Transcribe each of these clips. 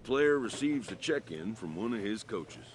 player receives a check-in from one of his coaches.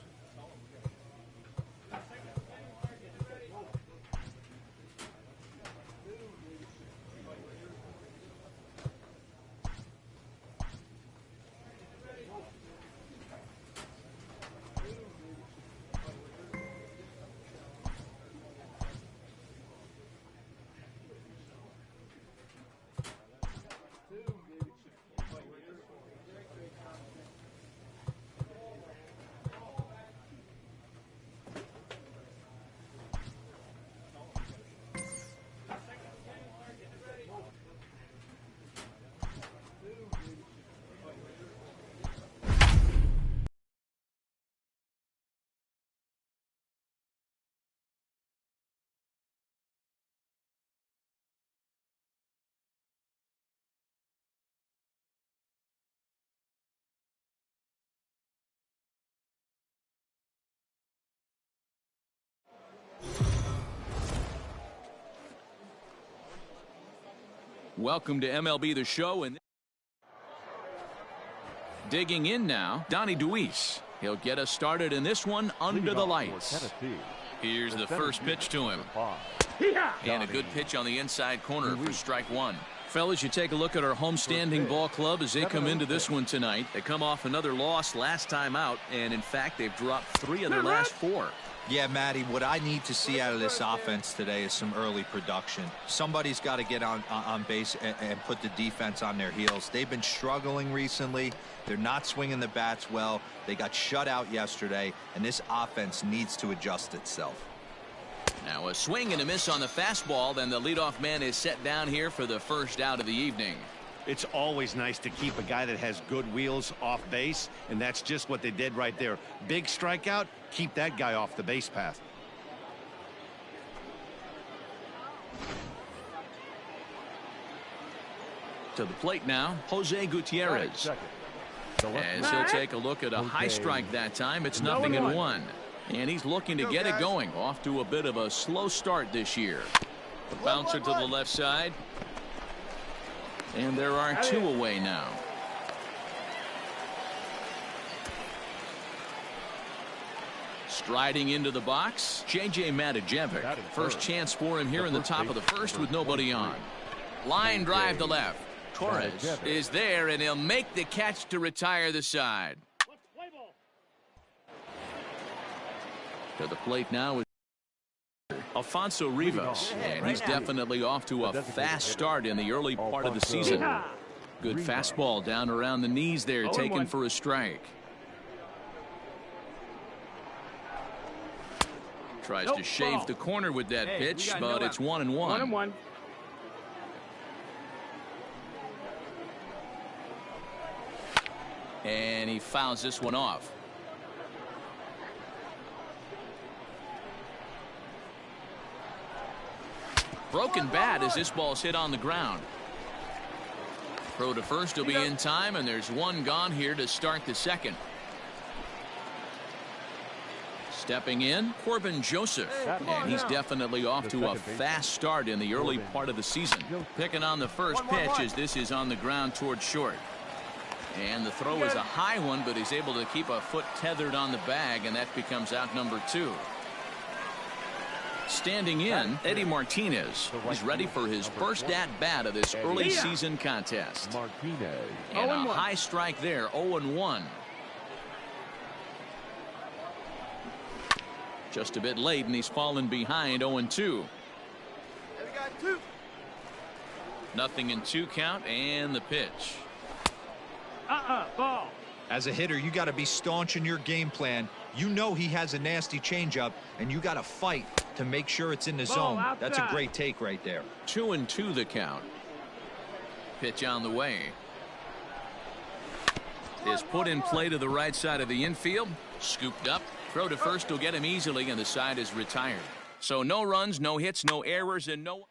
Welcome to MLB The Show, and digging in now, Donnie Duis. He'll get us started in this one under the lights. Here's the first pitch to him. And a good pitch on the inside corner for strike one. Fellas, you take a look at our homestanding ball club as they come into this one tonight. They come off another loss last time out, and in fact, they've dropped 3 of their last 4. Yeah, Matty, what I need to see out of this offense today is some early production. Somebody's got to get on base and put the defense on their heels. They've been struggling recently. They're not swinging the bats well. They got shut out yesterday, and this offense needs to adjust itself. Now a swing and a miss on the fastball, then the leadoff man is set down here for the first out of the evening. It's always nice to keep a guy that has good wheels off base, and that's just what they did right there. Big strikeout, keep that guy off the base path. To the plate now, Jose Gutierrez. As he'll take a look at a high strike that time, it's 0-1. And he's looking to get it going. Off to a bit of a slow start this year. The bouncer to the left side. And there are 2 away now. Striding into the box, J.J. Matijevic. First chance for him here in the top of the first with nobody on. Line drive to left. Torres is there, and he'll make the catch to retire the side. To the plate now is Alfonso Rivas, and he's definitely off to a fast start in the early part of the season. Good fastball down around the knees there, taken for a strike. Tries to shave the corner with that pitch, but it's 1-1. 1-1. And he fouls this one off. Broken bat as this ball's hit on the ground. Throw to first will be in time, and there's 1 gone here to start the second. Stepping in, Corbin Joseph, and he's definitely off to a fast start in the early part of the season. Picking on the first pitch as this is on the ground towards short. And the throw is a high one, but he's able to keep a foot tethered on the bag, and that becomes out number 2. Standing in, Eddie Martinez. He's ready for his first at-bat of this early season contest. And a high strike there, 0-1. Just a bit late, and he's fallen behind, 0-2. 0-2 count, and the pitch. Ball. As a hitter, you got to be staunch in your game plan. You know he has a nasty changeup, and you got to fight to make sure it's in the zone. That's a great take right there. 2-2 the count. Pitch on the way. Is put in play to the right side of the infield. Scooped up. Throw to first will get him easily, and the side is retired. So no runs, no hits, no errors, and no.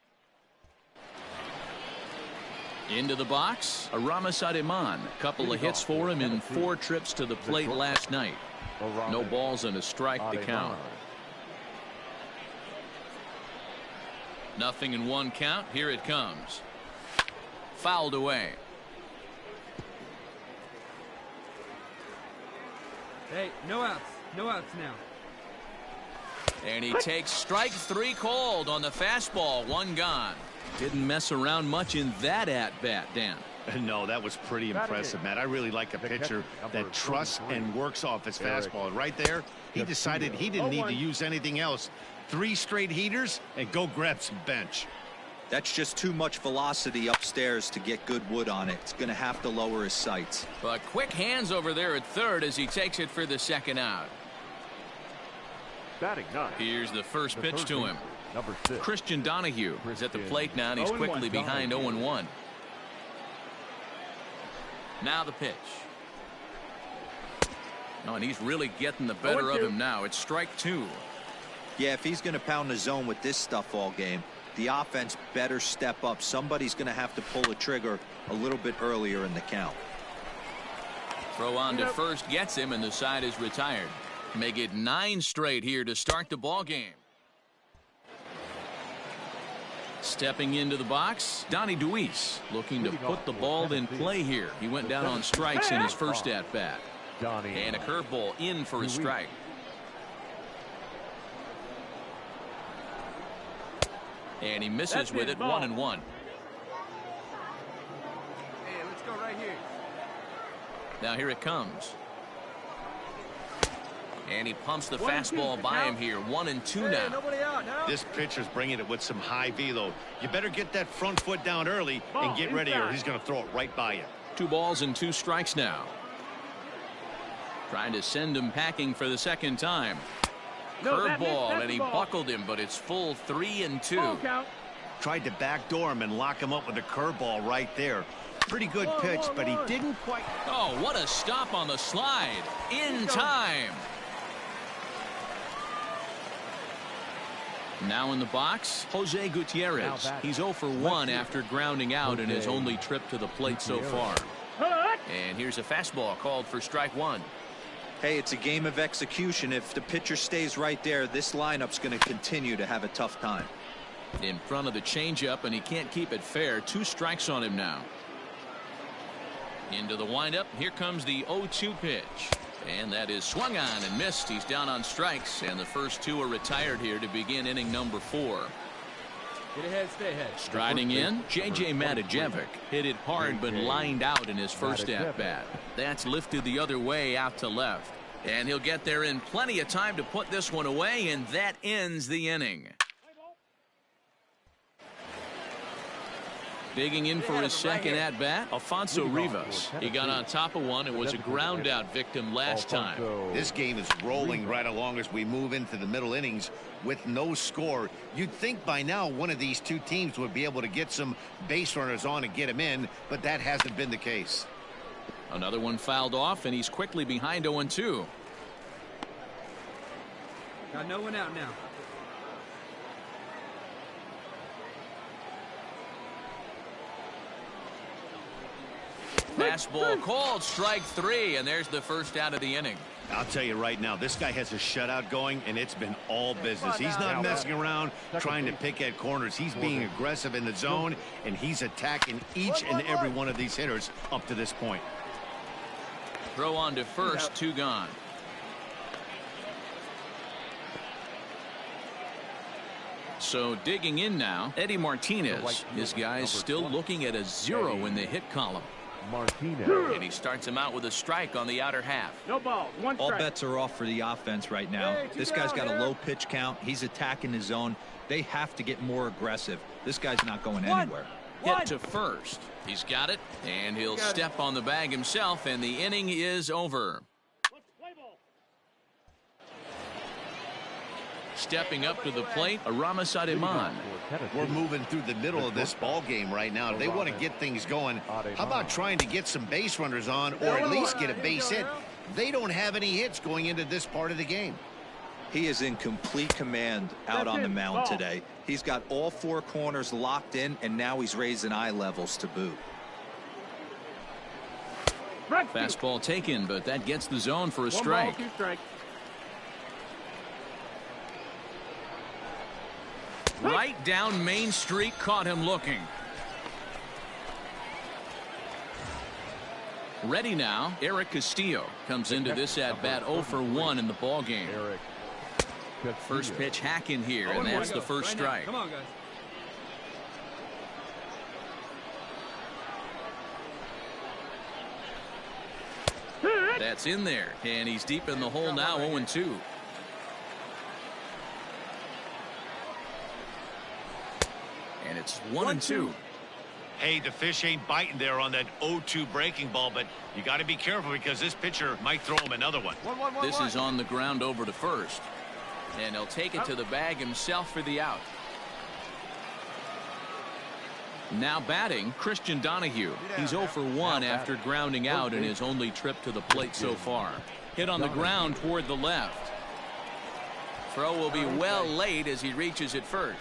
Into the box, Aramis Ademan. Couple of hits for him in 4 trips to the plate last night. No balls and a strike to count. 0-1 count. Here it comes. Fouled away. Hey, no outs. No outs now. And he takes strike 3 cold on the fastball. 1 gone. Didn't mess around much in that at-bat, Dan. No, that was pretty impressive, Matt. I really like a pitcher that trusts and works off his fastball. Right there, he decided he didn't need to use anything else. 3 straight heaters and go grab some bench. That's just too much velocity upstairs to get good wood on it. It's going to have to lower his sights. But quick hands over there at third as he takes it for the 2nd out. Here's the first pitch to him. Christian Donahue is at the plate now, and he's quickly behind 0-1. Now the pitch. Oh, and he's really getting the better of him now. It's strike 2. Yeah, if he's going to pound the zone with this stuff all game, the offense better step up. Somebody's going to have to pull a trigger a little bit earlier in the count. Throw on to first gets him, and the side is retired. Make it 9 straight here to start the ball game. Stepping into the box, Donnie Duis looking to put the ball in play here. He went down on strikes in his first at-bat. And a curveball in for a strike. And he misses with it. 1-1. Hey, let's go right here. Now here it comes. And he pumps the fastball by him here. 1-2 now. Nobody out now. This pitcher's bringing it with some high velo. You better get that front foot down early and get ready, or he's going to throw it right by you. 2 balls and 2 strikes now. Trying to send him packing for the 2nd time. Curveball, and he buckled him, but it's full 3-2. Tried to backdoor him and lock him up with a curveball right there. Pretty good pitch, but he didn't quite. Oh, what a stop on the slide. In time. Now in the box, Jose Gutierrez. He's 0 for 1 after grounding out in his only trip to the plate so far. And here's a fastball called for strike 1. Hey, it's a game of execution. If the pitcher stays right there, this lineup's going to continue to have a tough time. In front of the changeup, and he can't keep it fair. 2 strikes on him now. Into the windup. Here comes the 0-2 pitch. And that is swung on and missed. He's down on strikes, and the first 2 are retired here to begin inning number 4. Get ahead, stay ahead. Striding in, J.J. Matijevic hit it hard but lined out in his first at-bat. That's lifted the other way out to left. And he'll get there in plenty of time to put this one away, and that ends the inning. Digging in for his 2nd at-bat, Alfonso Rivas. He got on top of one and was a ground-out victim last time. This game is rolling right along as we move into the middle innings with no score. You'd think by now one of these 2 teams would be able to get some base runners on and get him in, but that hasn't been the case. Another one fouled off, and he's quickly behind 0-2. Got no one out now. Fastball called, strike 3, and there's the first out of the inning. I'll tell you right now, this guy has a shutout going, and it's been all business. He's not messing around trying to pick at corners. He's being aggressive in the zone, and he's attacking each and every one of these hitters up to this point. Throw on to first, 2 gone. So digging in now, Eddie Martinez. His guy's still looking at a 0 in the hit column. And he starts him out with a strike on the outer half. No ball. 1 strike. All bets are off for the offense right now. This guy's got a low pitch count. He's attacking his zone. They have to get more aggressive. This guy's not going anywhere. Hit to first. He's got it, and he'll step on the bag himself, and the inning is over. Stepping up to the plate, Aramis Ademan. We're moving through the middle of this ball game right now. They want to get things going. How about trying to get some base runners on, or at least get a base hit? They don't have any hits going into this part of the game. He is in complete command out on the mound today. He's got all 4 corners locked in, and now he's raising eye levels to boot. Fastball taken, but that gets the zone for a strike. Right down Main Street, caught him looking. Ready now, Eric Castillo comes into this at-bat 0 for 1 in the ballgame. First pitch hacking here, and that's the first strike. Come on, guys. That's in there, and he's deep in the hole now, 0-2. And it's 1-2. Hey, the fish ain't biting there on that 0-2 breaking ball, but you got to be careful because this pitcher might throw him another one. This is on the ground over to first, and he'll take it to the bag himself for the out. Now batting, Christian Donahue. He's 0 for 1 after grounding out in his only trip to the plate so far. Hit on the ground toward the left. Throw will be well late as he reaches it first.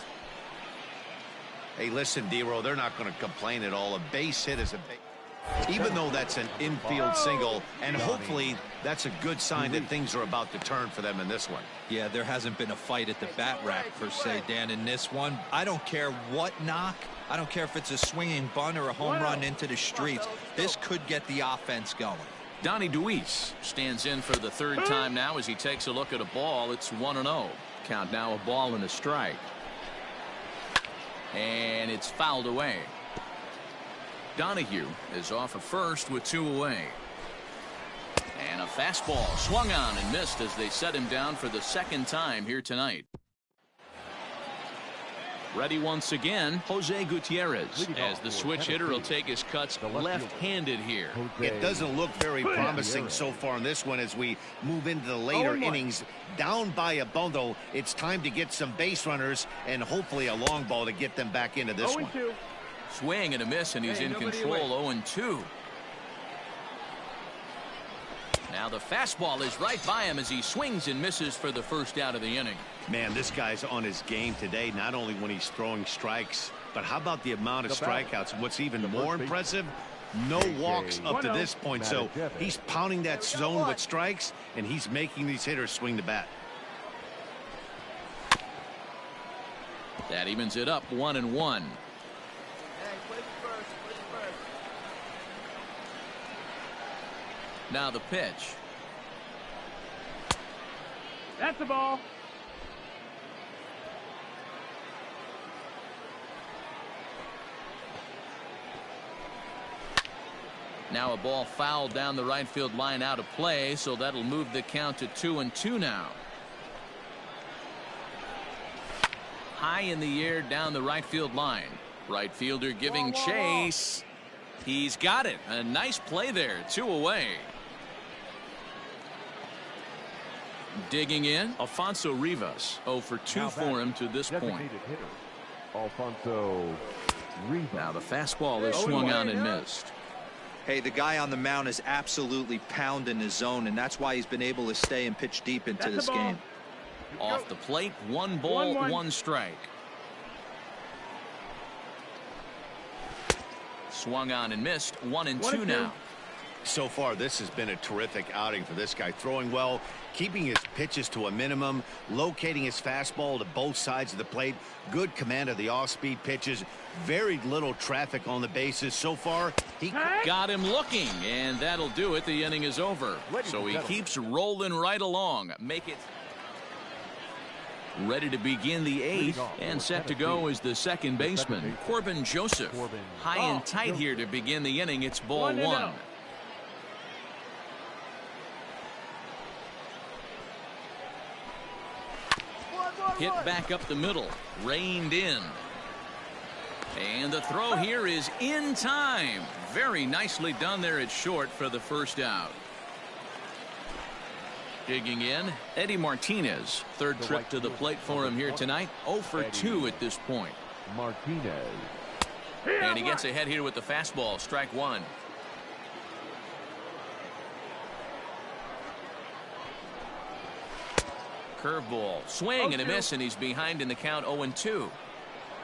Hey, listen, D-Row, they're not going to complain at all. A base hit is a base. Even though that's an infield single, and hopefully that's a good sign that things are about to turn for them in this one. Yeah, there hasn't been a fight at the bat rack per se, Dan, in this one. I don't care what knock. I don't care if it's a swinging bunt or a home run into the streets. This could get the offense going. Donnie Duis stands in for the third time now as he takes a look at a ball. It's 1-0. Count now a ball and a strike. And it's fouled away. Donahue is off at first with 2 away. And a fastball swung on and missed as they set him down for the second time here tonight. Ready once again, Jose Gutierrez, as the switch hitter will take his cuts left-handed here. It doesn't look very promising so far in this one as we move into the later innings. Down by a bundle, it's time to get some base runners and hopefully a long ball to get them back into this one. Swing and a miss, and he's in control, 0-2. Now the fastball is right by him as he swings and misses for the first out of the inning. Man, this guy's on his game today, not only when he's throwing strikes, but how about the amount of strikeouts? And what's even more impressive, no walks up to this point. So he's pounding that zone with strikes, and he's making these hitters swing the bat. That evens it up, 1-1. Now the pitch. That's the ball. Now a ball fouled down the right field line out of play, so that'll move the count to 2-2 now. High in the air down the right field line. Right fielder giving chase. He's got it. A nice play there. 2 away. Digging in, Alfonso Rivas. 0 for 2 for him to this point. Alfonso Rivas. Now the fastball is swung on and missed. Hey, the guy on the mound is absolutely pounding his zone, and that's why he's been able to stay and pitch deep into this game. Off the plate, 1 ball, 1 strike. Swung on and missed, 1-2 now. So far, this has been a terrific outing for this guy. Throwing well, keeping his pitches to a minimum, locating his fastball to both sides of the plate. Good command of the off-speed pitches. Very little traffic on the bases. So far, he got him looking, and that'll do it. The inning is over. So he keeps rolling right along. Make it ready to begin the 8th, and set to go is the second baseman, Corbin Joseph. High and tight here to begin the inning. It's ball 1. Hit back up the middle, reined in. And the throw here is in time. Very nicely done there at short for the first out. Digging in, Eddie Martinez. Third trip to the plate for him here tonight. 0 for 2 at this point. Martinez. And he gets ahead here with the fastball. Strike 1. Curveball, swing and a miss, and he's behind in the count, 0-2.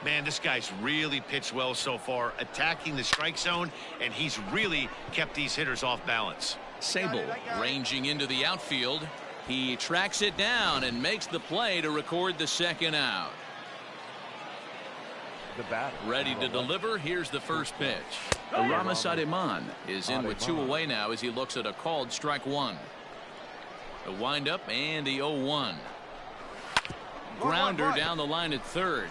Man, this guy's really pitched well so far, attacking the strike zone, and he's really kept these hitters off balance. Sable ranging into the outfield. He tracks it down and makes the play to record the second out. The batter. Ready to deliver. Here's the first pitch. Uayyayayys is in with 2 away now as he looks at a called strike 1. The windup and the 0-1. Grounder down the line at third.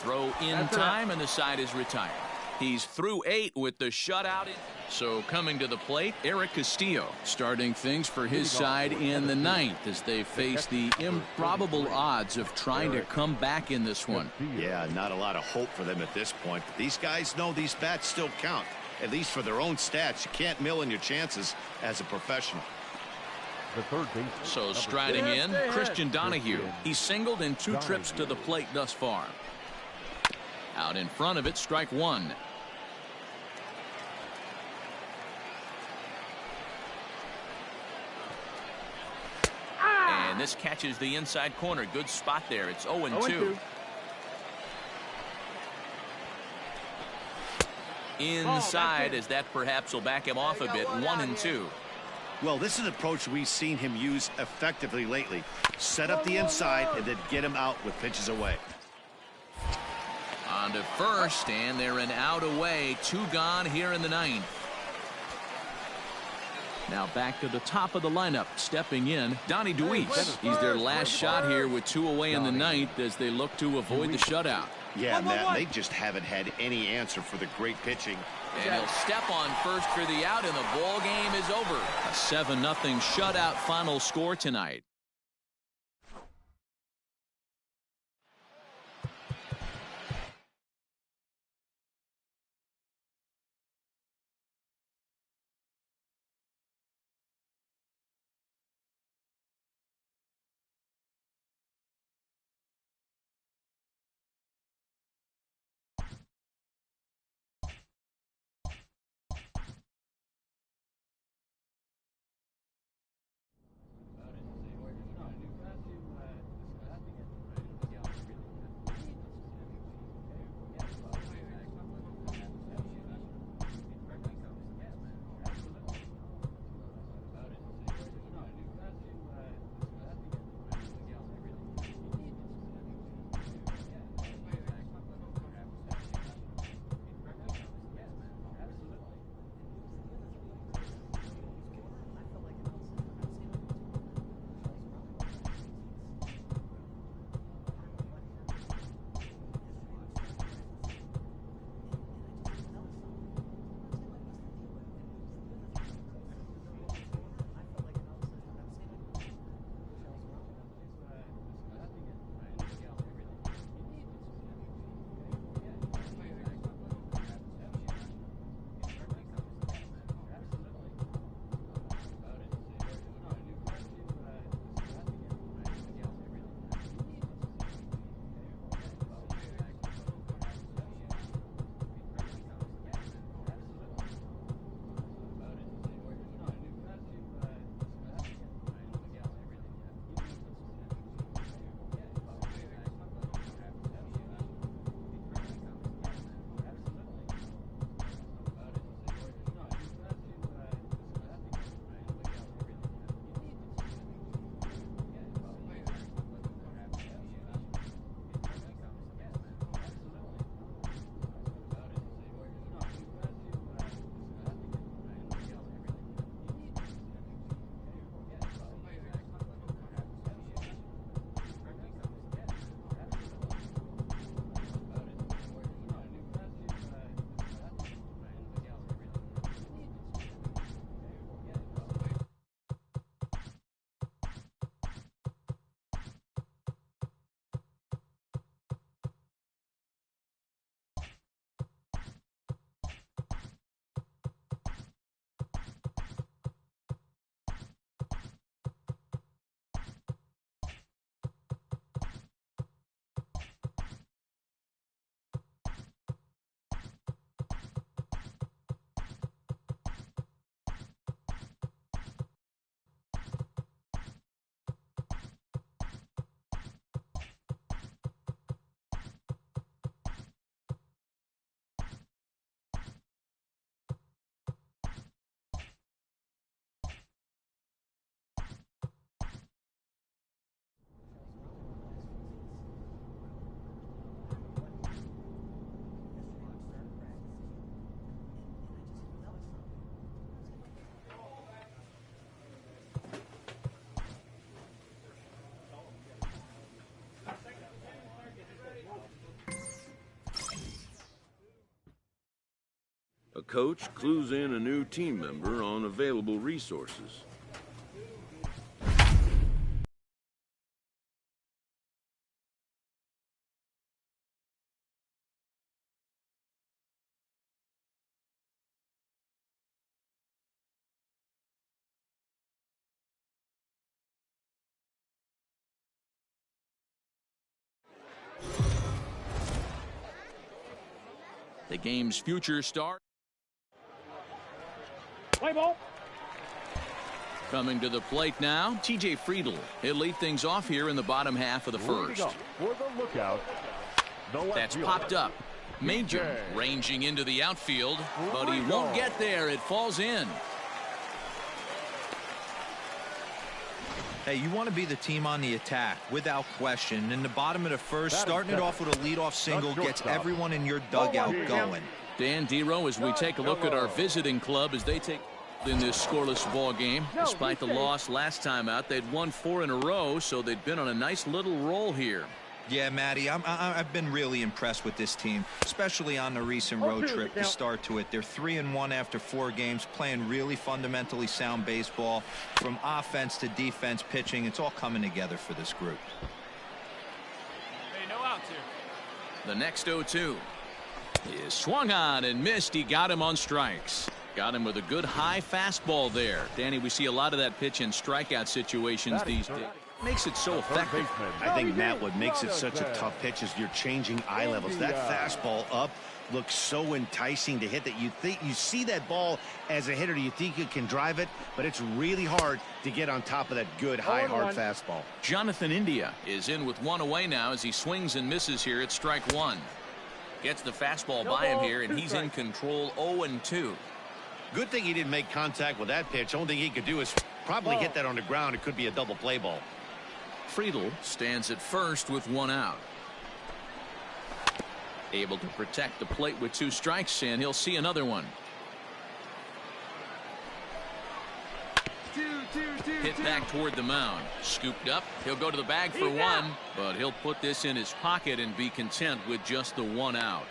Throw in time and the side is retired. He's through 8 with the shutout. So coming to the plate, Eric Castillo starting things for his side in the 9th as they face the improbable odds of trying to come back in this one. Yeah, not a lot of hope for them at this point. But these guys know these bats still count, at least for their own stats. You can't mill in your chances as a professional. So striding in, Christian Donahue. He's singled in 2 trips to the plate thus far. Out in front of it, strike 1. And this catches the inside corner. Good spot there. It's 0-2. Inside, as that perhaps will back him off a bit. 1-2. Well, this is an approach we've seen him use effectively lately. Set up the inside and then get him out with pitches away. On to first, and they're an out away. 2 gone here in the 9th. Now back to the top of the lineup. Stepping in, Donnie DeWeese. He's their last shot here with 2 away in the 9th as they look to avoid the shutout. Yeah, Matt, they just haven't had any answer for the great pitching. And he'll step on first for the out, and the ball game is over. A 7-0 shutout final score tonight. A coach clues in a new team member on available resources. The game's future star. Play ball. Coming to the plate now, T.J. Friedl. He'll lead things off here in the bottom half of the first. For the lookout, the left That's fielder. popped up. Major ranging into the outfield, but he won't get there. It falls in. Hey, you want to be the team on the attack, without question. In the bottom of the first, starting it off with a leadoff single gets everyone in your dugout going. Dan Dero, as we take a look at our visiting club as they take in this scoreless ball game. Despite the loss last time out, they'd won 4 in a row, so they'd been on a nice little roll here. Yeah, Matty, I've been really impressed with this team, especially on the recent road trip to start to it. They're 3-1 after 4 games, playing really fundamentally sound baseball. From offense to defense, pitching, it's all coming together for this group. Hey, no outs here. The next 0-2 is swung on and missed. He got him on strikes. Got him with a good high fastball there. Danny, we see a lot of that pitch in strikeout situations these days. Makes it so effective. I think, Matt, what makes it such a tough pitch is you're changing eye levels. That fastball up looks so enticing to hit that you see that ball as a hitter, you think you can drive it, but it's really hard to get on top of that good high hard fastball. Jonathan India is in with 1 away now as he swings and misses here at strike 1. Gets the fastball by him here, and he's in control. 0-2. Good thing he didn't make contact with that pitch. Only thing he could do is probably hit that on the ground. It could be a double play ball. Friedl stands at first with 1 out. Able to protect the plate with 2 strikes, and he'll see another one. Hit back toward the mound. Scooped up. He'll go to the bag for 1, but he'll put this in his pocket and be content with just the 1 out.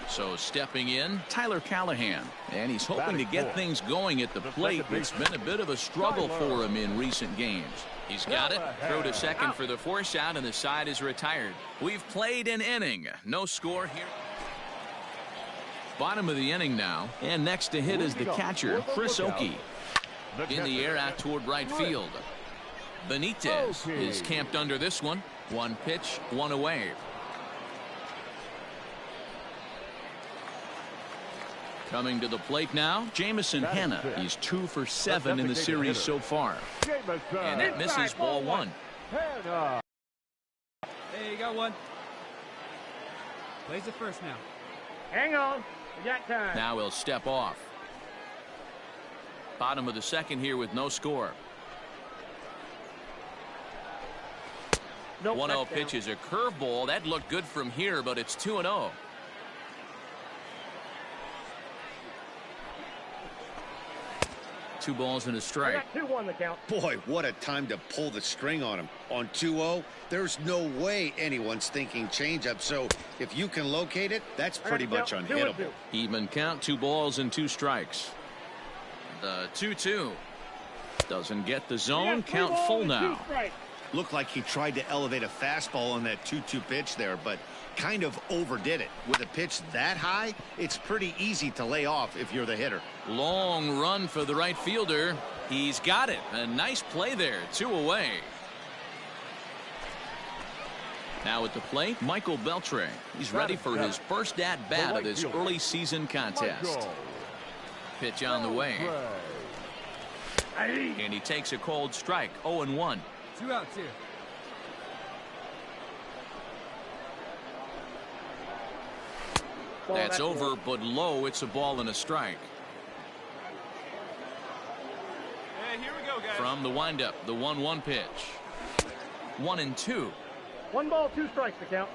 So stepping in, Tyler Callahan, and he's hoping to get things going at the plate. It's been a bit of a struggle for him in recent games. He's got it. Throw to second for the force out, and the side is retired. We've played an inning. No score here. Bottom of the inning now, and next to hit is the catcher, Chris Oakey. In the air out toward right field. Benitez is camped under this one. 1 pitch, 1 away. Coming to the plate now, Jamison Hanna. He's 2 for 7 in the series so far. And that misses ball 1. Hey, you got 1. Plays it first now. Hang on. We got time. Now he'll step off. Bottom of the second here with no score. 1-0 pitch is a curveball. That looked good from here, but it's 2-0. 2 balls and a strike. 2-1 the count. Boy, what a time to pull the string on him. On 2-0, there's no way anyone's thinking changeup. So if you can locate it, that's pretty much unhittable. Even count, 2 balls and 2 strikes. The 2-2 doesn't get the zone. Count full now. Looked like he tried to elevate a fastball on that 2-2 pitch there, but kind of overdid it. With a pitch that high, it's pretty easy to lay off if you're the hitter. Long run for the right fielder. He's got it. A nice play there. 2 away. Now at the plate, Michael Beltre. He's ready for his first at bat of this early season contest. Pitch on the way. And he takes a cold strike. 0-1. 2 outs here. That's over, but low. It's a ball and a strike. Hey, here we go, guys. From the windup, the 1-1 pitch. 1-2. 1 ball, 2 strikes to count.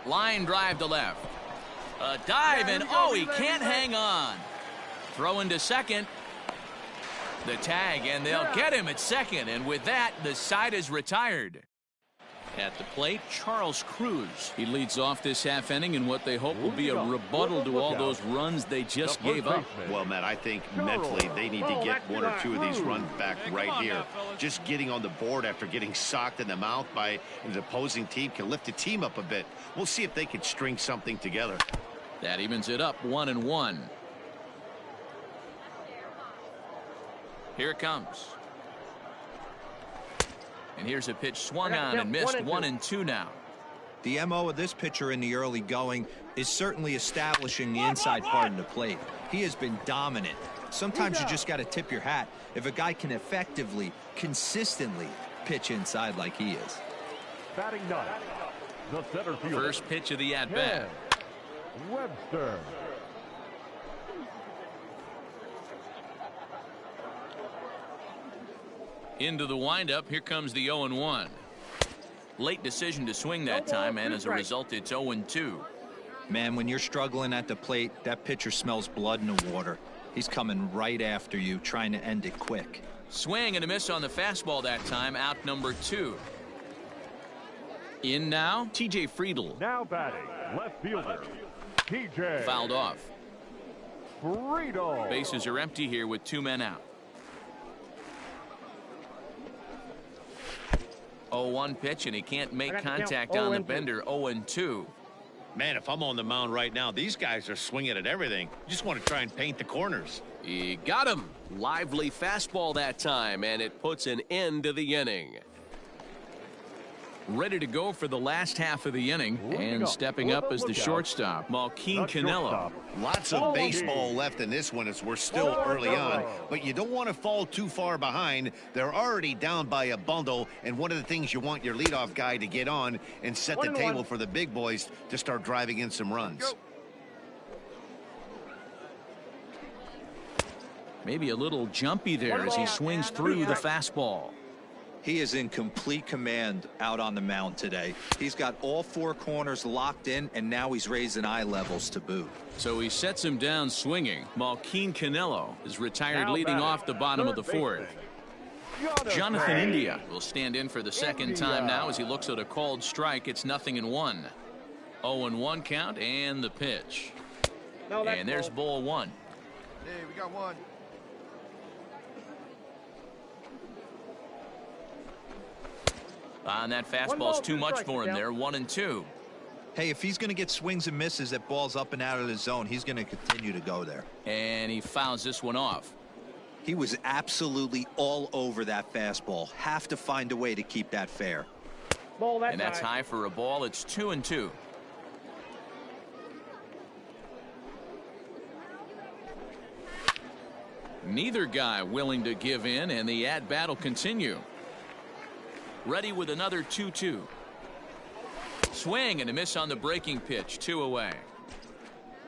Line drive to left. A dive, and oh, he can't hang on. Throw into second. The tag, and they'll get him at second. And with that, the side is retired. At the plate, Charles Cruz. He leads off this half inning in what they hope will be a rebuttal to all those runs they just gave up. Well, Matt, I think mentally they need to get one or two of these runs back right here. Just getting on the board after getting socked in the mouth by the opposing team can lift the team up a bit. We'll see if they can string something together. That evens it up 1-1. Here it comes. And here's a pitch swung on and missed. 1-2 now. The MO of this pitcher in the early going is certainly establishing the inside part of the plate. He has been dominant. Sometimes you just got to tip your hat if a guy can effectively, consistently pitch inside like he is. Batting ninth, the center fielder. First pitch of the at-bat. Webster. Into the windup. Here comes the 0-1. Late decision to swing that time, and as a result, it's 0-2. Man, when you're struggling at the plate, that pitcher smells blood in the water. He's coming right after you, trying to end it quick. Swing and a miss on the fastball that time. Out number 2. In now, T.J. Friedl. Now batting, left fielder, T.J. Fouled off. Friedl. Bases are empty here with 2 men out. 0-1 pitch, and he can't make contact on the bender. 0-2. Man, if I'm on the mound right now, these guys are swinging at everything. You just want to try and paint the corners. He got him. Lively fastball that time, and it puts an end to the inning. Ready to go for the last half of the inning, and stepping up as the shortstop, Martinez. Lots of baseball left in this one as we're still early on, but you don't want to fall too far behind. They're already down by a bundle, and one of the things you want your leadoff guy to get on and set the table for the big boys to start driving in some runs. Maybe a little jumpy there as he swings through the fastball. He is in complete command out on the mound today. He's got all 4 corners locked in, and now he's raising eye levels to boot. So he sets him down swinging. Martinez is retired, leading off the bottom of the 4th. Jonathan India will stand in for the second time now as he looks at a called strike. It's 0-1. 0-1 count, and the pitch. And there's ball 1. Hey, we got one. And that fastball's too much for him there. 1-2. Hey, if he's going to get swings and misses at balls up and out of the zone, he's going to continue to go there. And he fouls this one off. He was absolutely all over that fastball. Have to find a way to keep that fair. And that's high for a ball. It's 2-2. Neither guy willing to give in, and the at-bat will continue. Ready with another 2-2. Swing and a miss on the breaking pitch. 2 away.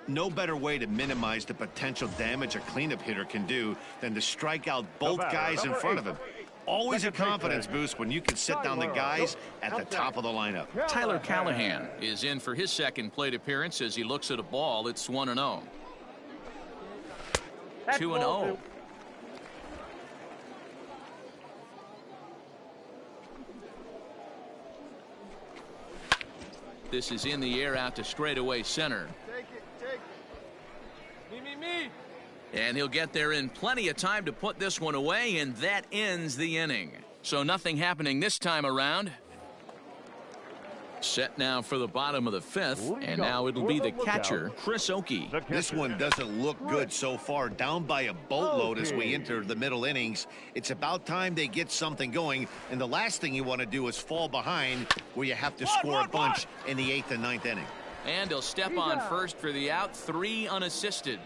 No better way to minimize the potential damage a cleanup hitter can do than to strike out both guys in front of him. Always a confidence boost when you can sit down the guys at the top of the lineup. Tyler Callahan is in for his second plate appearance as he looks at a ball. It's 1-0. 2-0. This is in the air out to straightaway center. Take it. Me. And he'll get there in plenty of time to put this one away, and that ends the inning. So nothing happening this time around. Set now for the bottom of the 5th, and now it'll be the catcher, Chris Oakey. This one doesn't look good so far. Down by a boatload as we enter the middle innings. It's about time they get something going, and the last thing you want to do is fall behind where you have to score a bunch in the 8th and 9th inning. And he'll step on first for the out. 3 unassisted.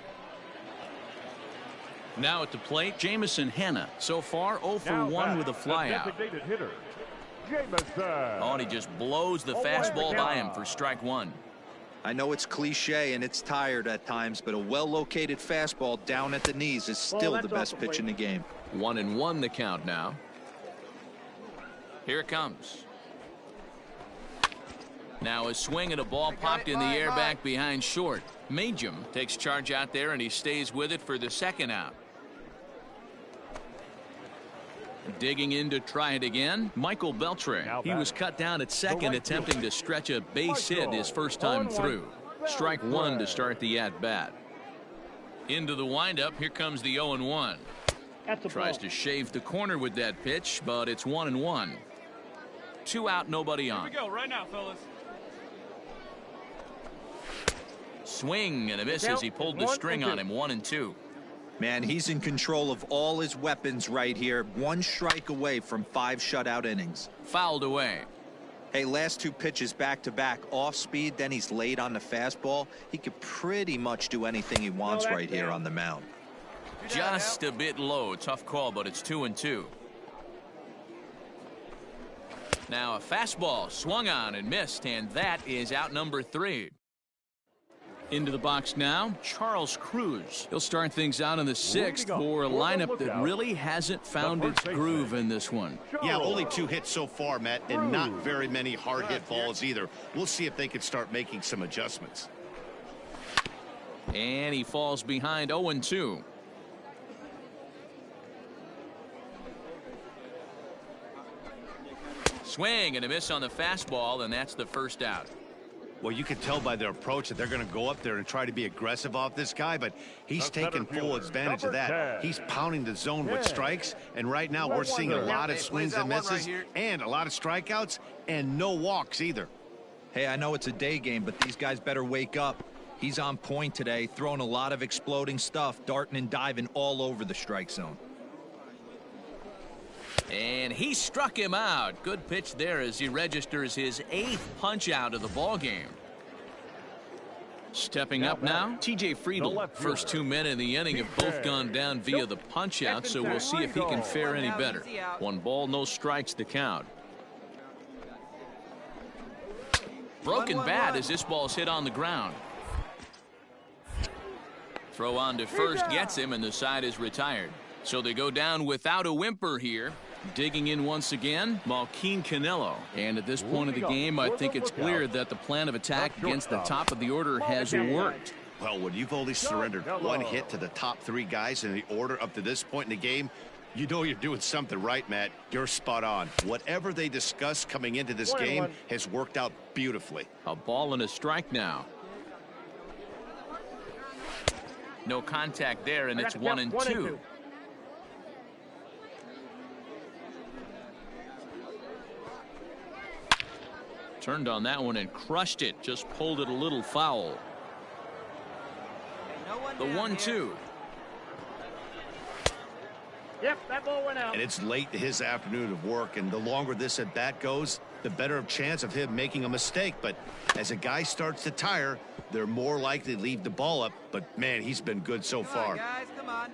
Now at the plate, Jamison Hanna. So far 0 for 1 with a flyout. Oh, and he just blows the fastball by him for strike 1. I know it's cliche and it's tired at times, but a well-located fastball down at the knees is still the best pitch in the game. 1-1 the count now. Here it comes. Now a swing and a ball popped in the air back behind short. Majum takes charge out there, and he stays with it for the second out. Digging in to try it again, Michael Beltre. He was cut down at second, attempting to stretch a base hit his first time through. Strike one to start the at-bat. Into the windup, here comes the 0-1. Tries to shave the corner with that pitch, but it's 1-1. 2 out, nobody on. Here we go right now, fellas. Swing and a miss as he pulled the string on him. 1-2. Man, he's in control of all his weapons right here. 1 strike away from 5 shutout innings. Fouled away. Hey, last 2 pitches back-to-back, off speed, then he's late on the fastball. He could pretty much do anything he wants right here on the mound. Just a bit low. Tough call, but it's 2-2. Now a fastball swung on and missed, and that is out number 3. Into the box now, Charles Cruz. He'll start things out in the 6th for a lineup that really hasn't found its groove in this one. Yeah, only 2 hits so far, Matt, and not very many hard hit balls either. We'll see if they can start making some adjustments. And he falls behind 0-2. Swing and a miss on the fastball, and that's the first out. Well, you can tell by their approach that they're going to go up there and try to be aggressive off this guy, but he's taking full advantage of that. He's pounding the zone with strikes, and right now we're seeing a lot of swings and misses and a lot of strikeouts and no walks either. Hey, I know it's a day game, but these guys better wake up. He's on point today, throwing a lot of exploding stuff, darting and diving all over the strike zone. And he struck him out. Good pitch there as he registers his 8th punch out of the ball game. Stepping up now, TJ Friedl. First 2 men in the inning have both gone down via the punch out, so we'll see if he can fare any better. 1 ball, no strikes to count. Broken bat as this ball's hit on the ground. Throw on to first gets him, and the side is retired. So they go down without a whimper here. Digging in once again, Malquin Canelo. And at this point of the game, I think it's clear that the plan of attack against the top of the order has worked. Well, when you've only surrendered 1 hit to the top 3 guys in the order up to this point in the game, you know you're doing something right, Matt. You're spot on. Whatever they discussed coming into this game has worked out beautifully. A ball and a strike now. No contact there, and it's 1-2. Turned on that one and crushed it. Just pulled it a little foul. The 1-2. Yep, that ball went out. And it's late in his afternoon of work, and the longer this at bat goes, the better of chance of him making a mistake. But as a guy starts to tire, they're more likely to leave the ball up. But man, he's been good so far. Guys, come on.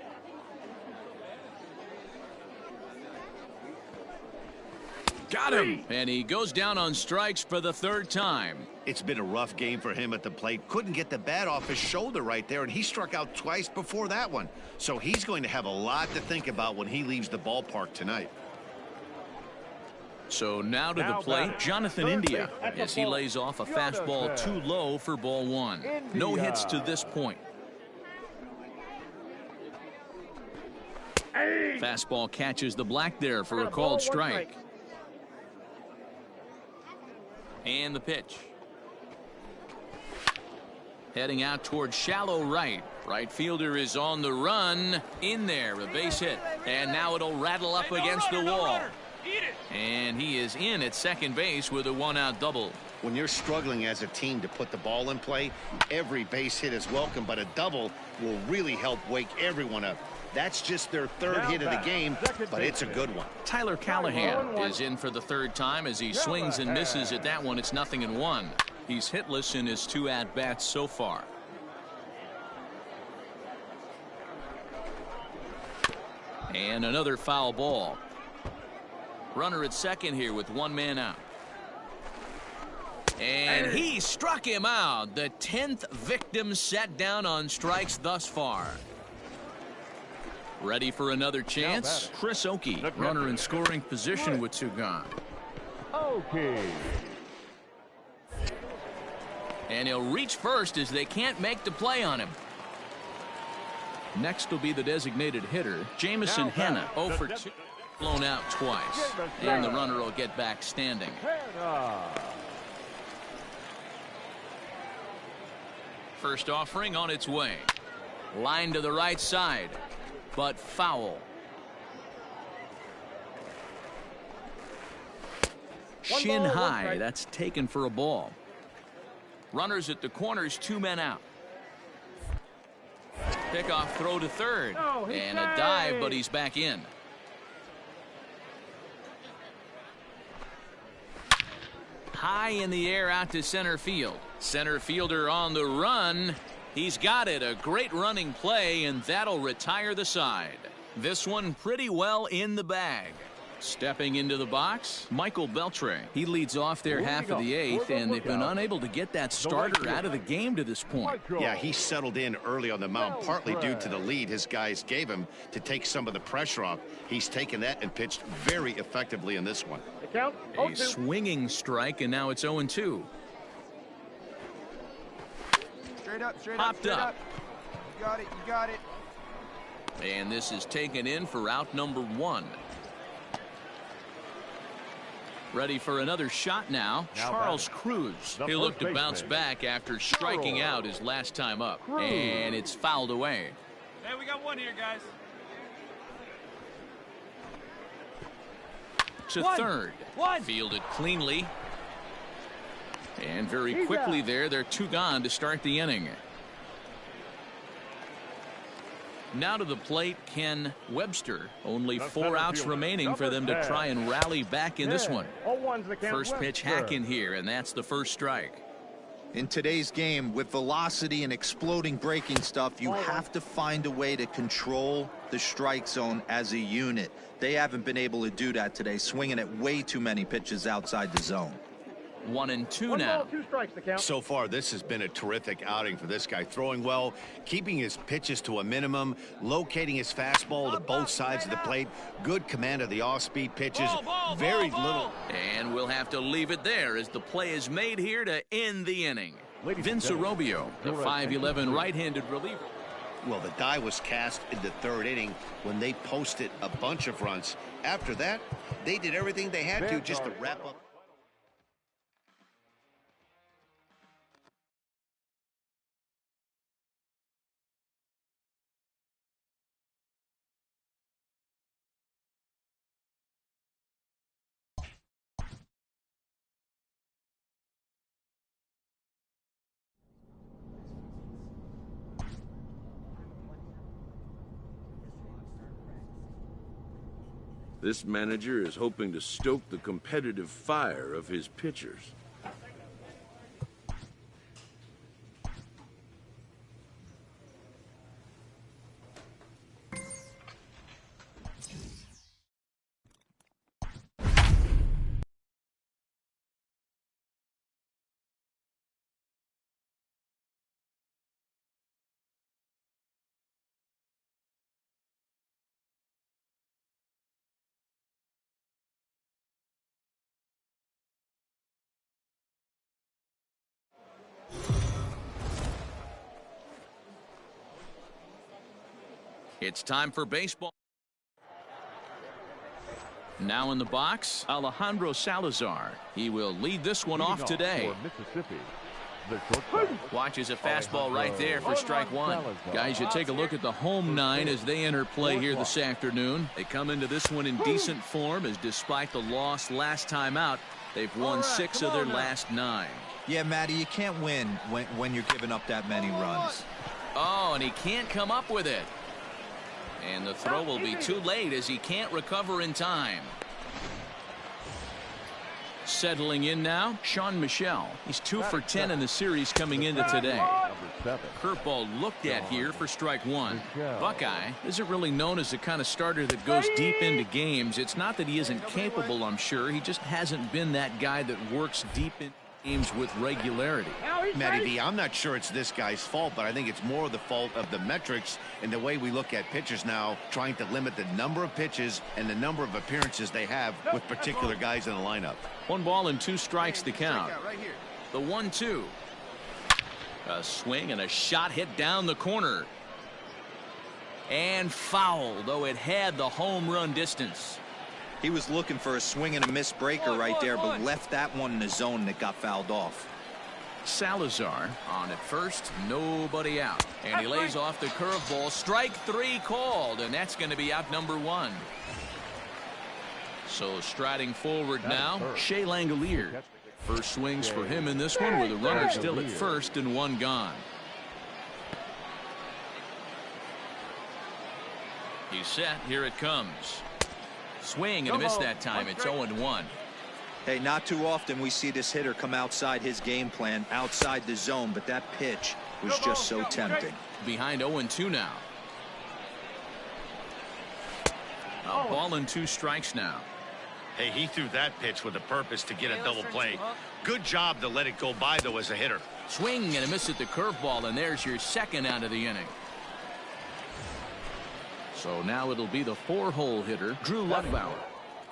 Got him. And he goes down on strikes for the 3rd time. It's been a rough game for him at the plate. Couldn't get the bat off his shoulder right there, and he struck out twice before that one. So he's going to have a lot to think about when he leaves the ballpark tonight. So now to the plate, Jonathan India, as he lays off a fastball too low for ball 1. No hits to this point. Fastball catches the black there for a called strike. And the pitch. Heading out towards shallow right. Right fielder is on the run. In there, a base hit. And now it'll rattle up against the wall. And he is in at second base with a 1-out double. When you're struggling as a team to put the ball in play, every base hit is welcome, but a double will really help wake everyone up. That's just their 3rd hit of the game, but it's a good one. Tyler Callahan is in for the 3rd time as he swings and misses at that one. It's 0-1. He's hitless in his 2 at-bats so far. And another foul ball. Runner at second here with 1 man out. And he struck him out. The 10th victim set down on strikes thus far. Ready for another chance? Chris Oakey, runner in scoring position with 2 gone. Okay. And he'll reach first as they can't make the play on him. Next will be the designated hitter, Jamison Hanna, 0 for 2. Blown out twice, and the runner will get back standing. First offering on its way. Line to the right side, but foul. Shin high, that's taken for a ball. Runners at the corners, 2 men out. Pickoff throw to third, and a dive, but he's back in. High in the air out to center field. Center fielder on the run. He's got it. A great running play, and that'll retire the side. This one pretty well in the bag. Stepping into the box, Michael Beltre. He leads off their half of the 8th, and they've been unable to get that starter out of the game to this point. Yeah, he settled in early on the mound, partly due to the lead his guys gave him to take some of the pressure off. He's taken that and pitched very effectively in this one. A swinging strike, and now it's 0-2. Straight up, straight Popped up. You got it, you got it. And this is taken in for out number 1. Ready for another shot now. Charles Cruz. He'll look to bounce back after striking out his last time up. And it's fouled away. Hey, we got one here, guys. To third. Fielded cleanly. And very quickly there, they're 2 gone to start the inning. Now to the plate, Ken Webster. Only 4 outs remaining for them to try and rally back in this one. First pitch hack in here, and that's the first strike. In today's game, with velocity and exploding breaking stuff, you have to find a way to control the strike zone as a unit. They haven't been able to do that today, swinging at way too many pitches outside the zone. 1-2 now. So far, this has been a terrific outing for this guy. Throwing well, keeping his pitches to a minimum, locating his fastball to both sides of the plate. Good command of the off-speed pitches. Very little. And we'll have to leave it there as the play is made here to end the inning. Vince Arobio, the 5'11" right-handed reliever. Well, the die was cast in the 3rd inning when they posted a bunch of runs. After that, they did everything they had to just to wrap up. This manager is hoping to stoke the competitive fire of his pitchers. It's time for baseball. Now in the box, Alejandro Salazar. He will lead this one off today. Watches a fastball right there for strike 1. Guys, you take a look at the home 9 as they enter play here this afternoon. They come into this one in decent form, as despite the loss last time out, they've won 6 of their last 9. Yeah, Matty, you can't win when you're giving up that many runs. Oh, and he can't come up with it. And the throw will be too late as he can't recover in time. Settling in now, Sean Michelle. He's 2 for 10 in the series coming into today. Curveball looked at here for strike 1. Buckeye isn't really known as the kind of starter that goes deep into games. It's not that he isn't capable, I'm sure. He just hasn't been that guy that works deep in games with regularity. Matty V, I'm not sure it's this guy's fault, but I think it's more the fault of the metrics and the way we look at pitchers now, trying to limit the number of pitches and the number of appearances they have with particular guys in the lineup. 1 ball and 2 strikes to count. The 1-2. A swing and a shot hit down the corner. And foul, though it had the home run distance. He was looking for a swing and a miss breaker right there, but left that one in the zone and it got fouled off. Salazar on at first, nobody out, and he lays off the curveball. Strike 3 called, and that's going to be out number 1. So striding forward now, Shea Langolier. First swings for him in this one with a runner still at first and 1 gone. He's set. Here it comes. Swing and a miss that time. It's 0-1. Hey, not too often we see this hitter come outside his game plan, outside the zone, but that pitch was just so tempting. Behind 0-2 now. A ball and 2 strikes now. Hey, he threw that pitch with a purpose to get a double play. Good job to let it go by, though, as a hitter. Swing and a miss at the curveball, and there's your second out of the inning. So now it'll be the 4-hole hitter, Drew Ludbauer.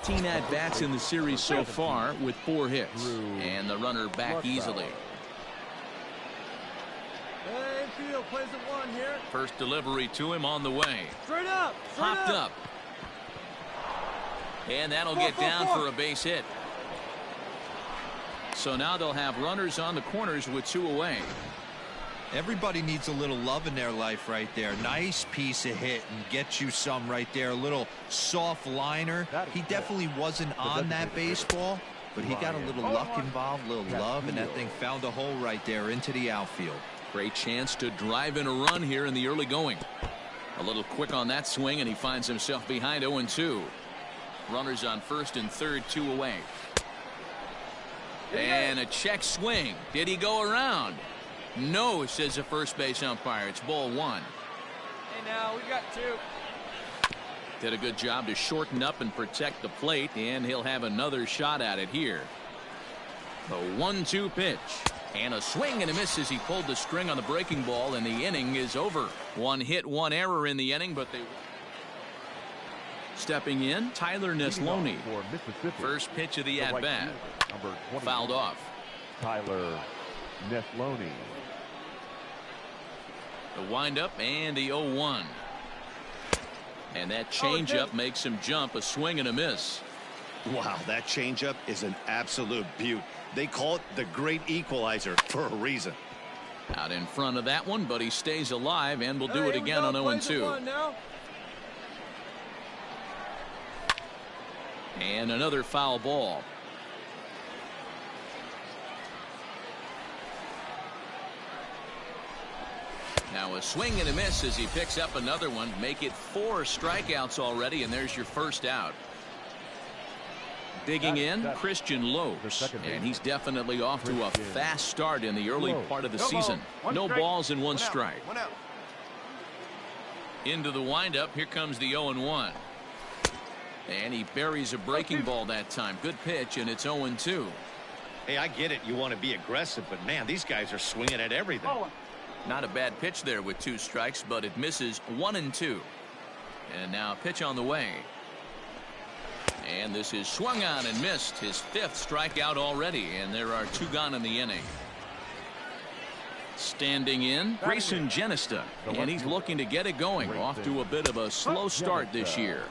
18 at-bats in the series so far with 4 hits. And the runner back easily. Field plays at 1 here. First delivery to him on the way. Straight up. Popped up. And that'll get down for a base hit. So now they'll have runners on the corners with 2 away. Everybody needs a little love in their life right there. Nice piece of hit and get you some right there. A little soft liner. He definitely wasn't on that baseball, but he got a little luck involved, a little love, and that thing found a hole right there into the outfield. Great chance to drive in a run here in the early going. A little quick on that swing, and he finds himself behind 0-2. Runners on first and third, 2 away. And a check swing. Did he go around? No, says the first base umpire. It's ball 1. Hey, now we got 2. Did a good job to shorten up and protect the plate, and he'll have another shot at it here. The 1-2 pitch. And a swing and a miss as he pulled the string on the breaking ball, and the inning is over. 1 hit, 1 error in the inning, but they... Stepping in, Tyler Neslony. First pitch of the at-bat. Fouled off. Tyler Neslony. The windup and the 0-1. And that changeup makes him jump. A swing and a miss. Wow, that changeup is an absolute beaut. They call it the great equalizer for a reason. Out in front of that one, but he stays alive and will do it again on 0-2. And another foul ball. Now a swing and a miss as he picks up another one. Make it 4 strikeouts already, and there's your first out. Digging in, Christian Lopes, and he's definitely off to a fast start in the early part of the season. No balls and 1 strike. Into the windup, here comes the 0-1. And he buries a breaking ball that time. Good pitch, and it's 0-2. Hey, I get it. You want to be aggressive, but man, these guys are swinging at everything. Not a bad pitch there with 2 strikes, but it misses 1-2. And now a pitch on the way. And this is swung on and missed. His 5th strikeout already, and there are 2 gone in the inning. Standing in, Grayson Genesta, and he's looking to get it going. Off to a bit of a slow start this year.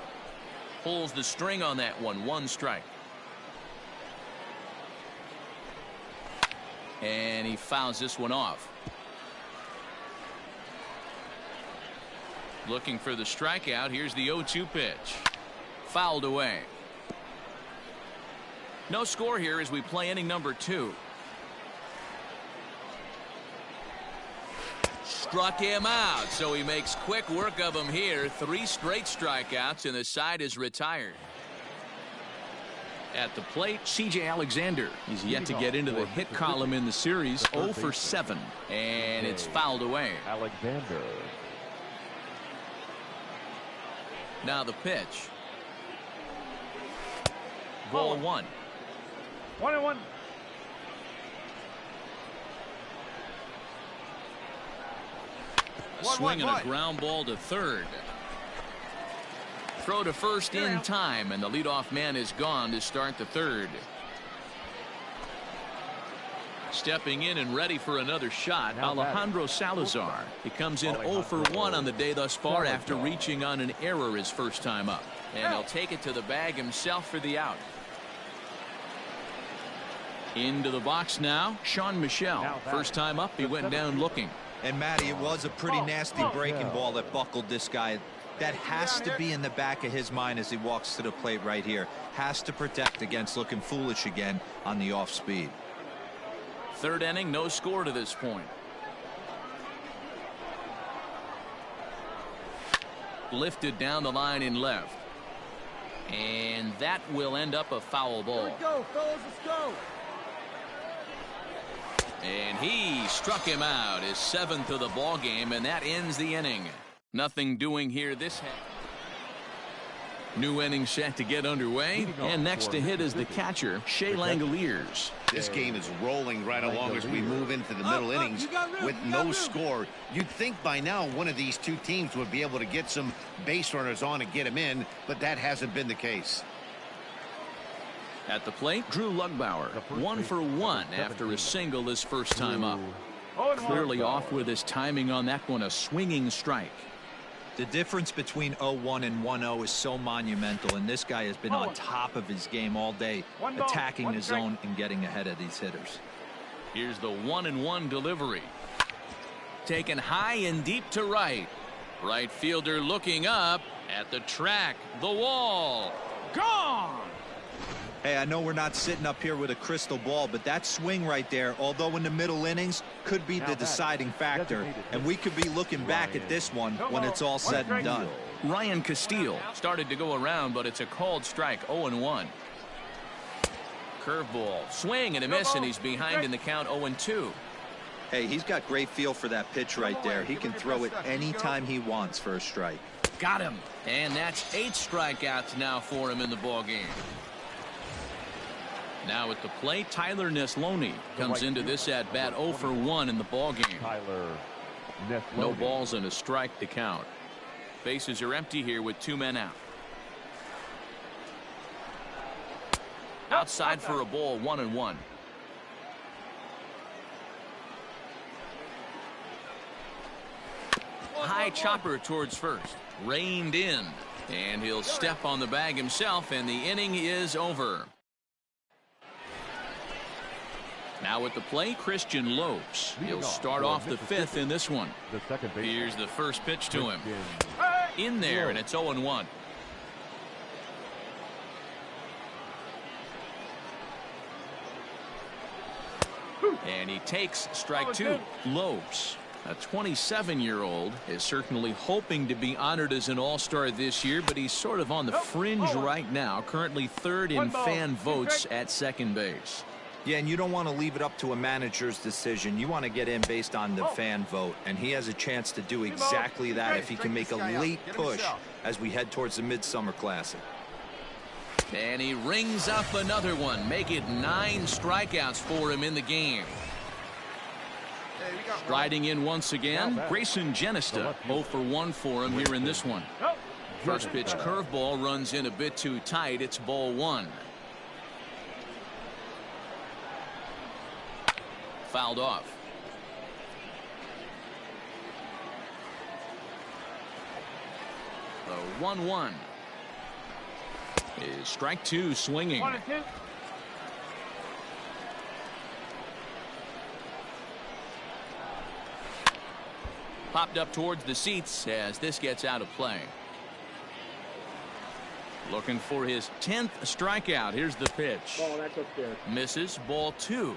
Pulls the string on that one. 1 strike. And he fouls this one off. Looking for the strikeout. Here's the 0-2 pitch. Fouled away. No score here as we play inning number 2. Struck him out, so he makes quick work of him here. 3 straight strikeouts, and the side is retired. At the plate, C.J. Alexander. He's yet to get into the hit column in the series. 0 for 7, and it's fouled away. Alexander. Now the pitch. Ball 1. 1-1. Swing and a ground ball to third. Throw to first in time, and the leadoff man is gone to start the 3rd. Stepping in and ready for another shot, Alejandro Salazar. He comes in 0 for 1 on the day thus far after reaching on an error his first time up. And he'll take it to the bag himself for the out. Into the box now, Sean Michel. First time up, he went down looking. And Matty, it was a pretty nasty breaking ball that buckled this guy. That has to be in the back of his mind as he walks to the plate right here. Has to protect against looking foolish again on the off speed. Third inning, no score to this point. Lifted down the line in left. And that will end up a foul ball. Here we go, fellas, let's go. And he struck him out, his 7th of the ball game, and that ends the inning. Nothing doing here this half. New inning set to get underway, and next to hit is the catcher, Shea Langoliers. This game is rolling right along as we move into the middle innings with no score. You'd think by now one of these two teams would be able to get some base runners on and get them in, but that hasn't been the case. At the plate, Drew Lugbauer, 1 for 1 after a single his first time up. Clearly off with his timing on that one, a swinging strike. The difference between 0-1 and 1-0 is so monumental, and this guy has been on top of his game all day, attacking the zone and getting ahead of these hitters. Here's the 1-1 delivery. Taken high and deep to right. Right fielder looking up at the track. The wall. Gone! Hey, I know we're not sitting up here with a crystal ball, but that swing right there, although in the middle innings, could be the deciding factor. And we could be looking back at this one when it's all said and done. Ryan Castile started to go around, but it's a called strike, 0-1. Curveball, swing and a miss, and he's behind in the count, 0-2. Hey, he's got great feel for that pitch right there. He can throw it anytime he wants for a strike. Got him. And that's 8 strikeouts now for him in the ballgame. Now at the plate, Tyler Neslony comes into this at bat 0 for 1 in the ballgame. No balls and a strike to count. Bases are empty here with 2 men out. Outside for a ball, 1-1. High chopper towards first. Reined in. And he'll step on the bag himself, and the inning is over. Now at the plate, Christian Lopes. He'll start off the 5th in this one. Here's the first pitch to him. In there, and it's 0-1. And he takes strike 2. Lopes, a 27-year-old, is certainly hoping to be honored as an all-star this year, but he's sort of on the fringe right now, currently 3rd in fan votes at second base. Yeah, and you don't want to leave it up to a manager's decision. You want to get in based on the fan vote, and he has a chance to do exactly that if he can make a late push as we head towards the Midsummer Classic. And he rings up another one, make it 9 strikeouts for him in the game. Striding in once again, Grayson Genista, 0 for 1 for him here in this one. First pitch curveball runs in a bit too tight. It's ball 1. Fouled off. The 1-1 is strike 2 swinging. 1-2. Popped up towards the seats as this gets out of play. Looking for his 10th strikeout. Here's the pitch. Oh, that's upstairs. Misses, ball 2.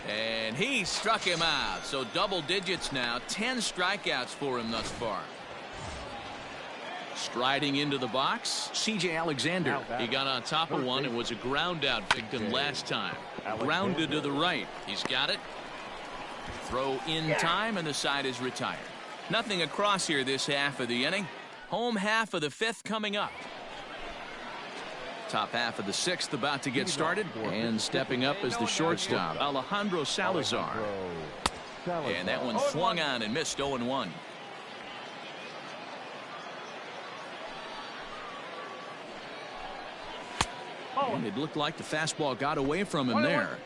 And he struck him out. So double digits now. 10 strikeouts for him thus far. Striding into the box, C.J. Alexander. He got on top of one and was a ground out victim last time. Grounded to the right. He's got it. Throw in time, and the side is retired. Nothing across here this half of the inning. Home half of the 5th coming up. Top half of the 6th about to get started, and stepping up is the shortstop, Alejandro Salazar. And that one swung on and missed, 0-1. And it looked like the fastball got away from him there.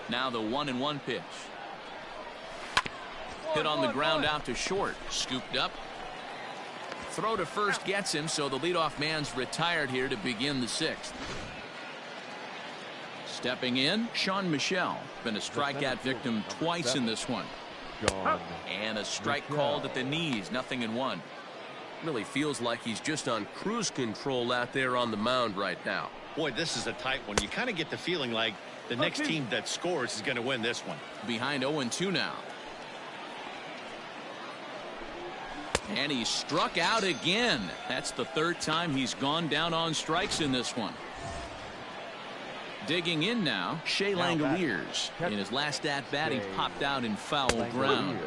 Now the 1-1 pitch. Hit on the ground out to short. Scooped up. Throw to first gets him, so the leadoff man's retired here to begin the 6th. Stepping in, Sean Michel. Been a strikeout victim twice in this one. And a strike called at the knees. 0-1. Really feels like he's just on cruise control out there on the mound right now. Boy, this is a tight one. You kind of get the feeling like the next team that scores is going to win this one. Behind 0-2 now. And he struck out again. That's the 3rd time he's gone down on strikes in this one. Digging in now, Shea Langoliers. In his last at-bat, he popped out in foul ground.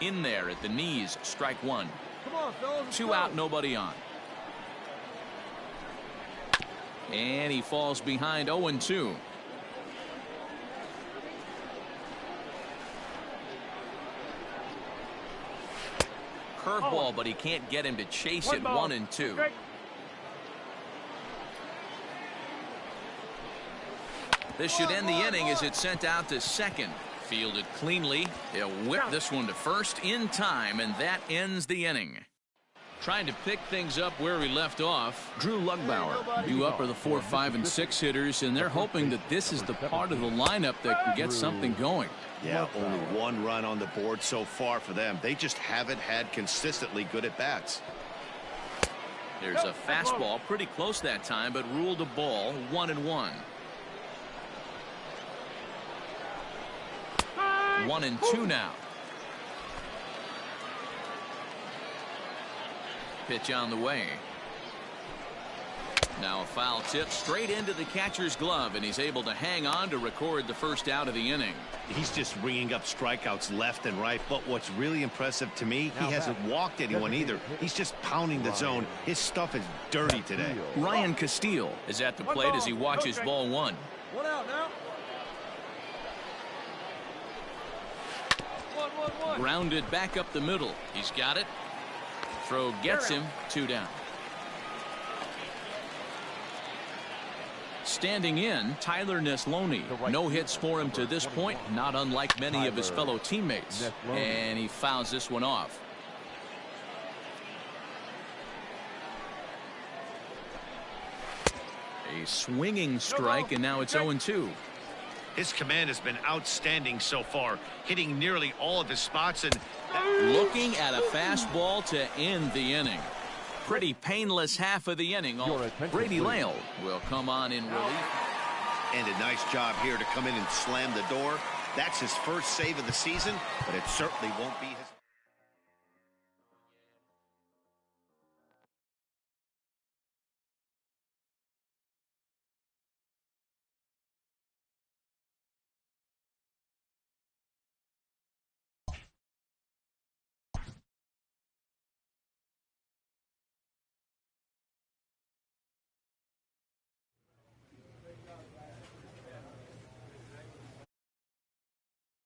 In there at the knees, strike 1. Come on, fellas, 2 out, nobody on. And he falls behind 0-2. Curveball, but he can't get him to chase it. 1-2. Okay. This should end the inning as it's sent out to second. Fielded cleanly. He'll whip this one to first in time, and that ends the inning. Trying to pick things up where we left off, Drew Lugbauer. Due up are the 4, 5, and 6 hitters, and they're hoping that this is the part of the lineup that can get something going. Yeah, only 1 run on the board so far for them. They just haven't had consistently good at-bats. There's a fastball pretty close that time, but ruled a ball. 1-1. 1-2 now. Pitch on the way. Now a foul tip straight into the catcher's glove, and he's able to hang on to record the first out of the inning. He's just ringing up strikeouts left and right, but what's really impressive to me, he hasn't walked anyone either. He's just pounding the zone. His stuff is dirty today. Ryan Castile is at the plate as he watches ball 1. 1 out now. 1-1-1. Grounded back up the middle. He's got it. Throw gets him. 2 down. Standing in, Tyler Neslony. No hits for him to this point, not unlike many of his fellow teammates. And he fouls this one off. A swinging strike, and now it's 0-2. His command has been outstanding so far, hitting nearly all of his spots and looking at a fastball to end the inning. Pretty painless half of the inning. Brady Lale will come on in relief. And a nice job here to come in and slam the door. That's his first save of the season, but it certainly won't be his